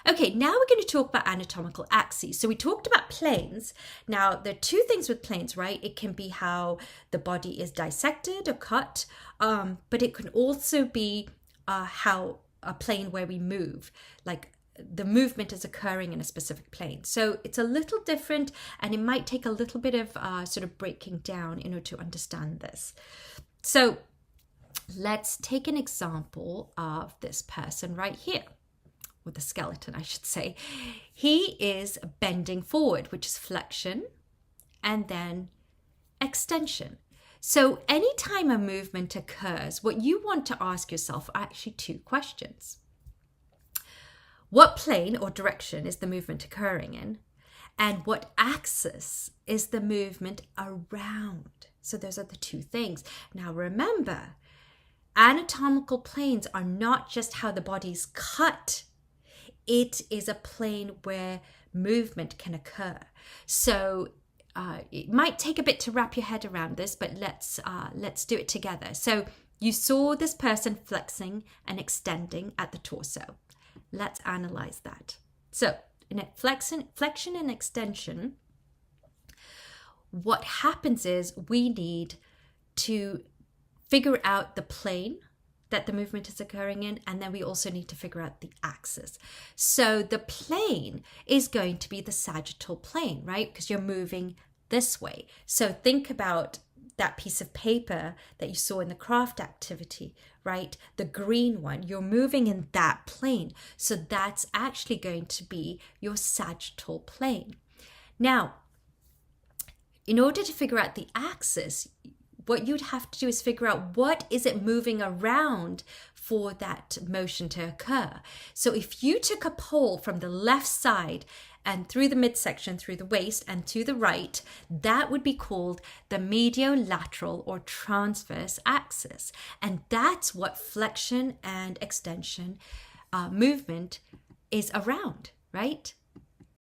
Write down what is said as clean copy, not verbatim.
Okay, now we're going to talk about anatomical axes. So we talked about planes. Now, there are two things with planes, right? It can be how the body is dissected or cut, but it can also be how a plane where we move, like the movement is occurring in a specific plane. So it's a little different, and it might take a little bit of sort of breaking down in order to understand this. So let's take an example of this person right here. With the skeleton, I should say. He is bending forward, which is flexion, and then extension. So anytime a movement occurs, what you want to ask yourself are actually two questions. What plane or direction is the movement occurring in? And what axis is the movement around? So those are the two things. Now remember, anatomical planes are not just how the body's cut. It is a plane where movement can occur. So it might take a bit to wrap your head around this, but let's do it together. So you saw this person flexing and extending at the torso. Let's analyze that. So in flexion and extension, what happens is we need to figure out the plane that the movement is occurring in, and then we also need to figure out the axis. So the plane is going to be the sagittal plane, right? Because you're moving this way. So think about that piece of paper that you saw in the craft activity, right? The green one, you're moving in that plane. So that's actually going to be your sagittal plane. Now, in order to figure out the axis, what you'd have to do is figure out what is it moving around for that motion to occur. So if you took a pole from the left side and through the midsection, through the waist and to the right, that would be called the mediolateral or transverse axis. And that's what flexion and extension movement is around, right?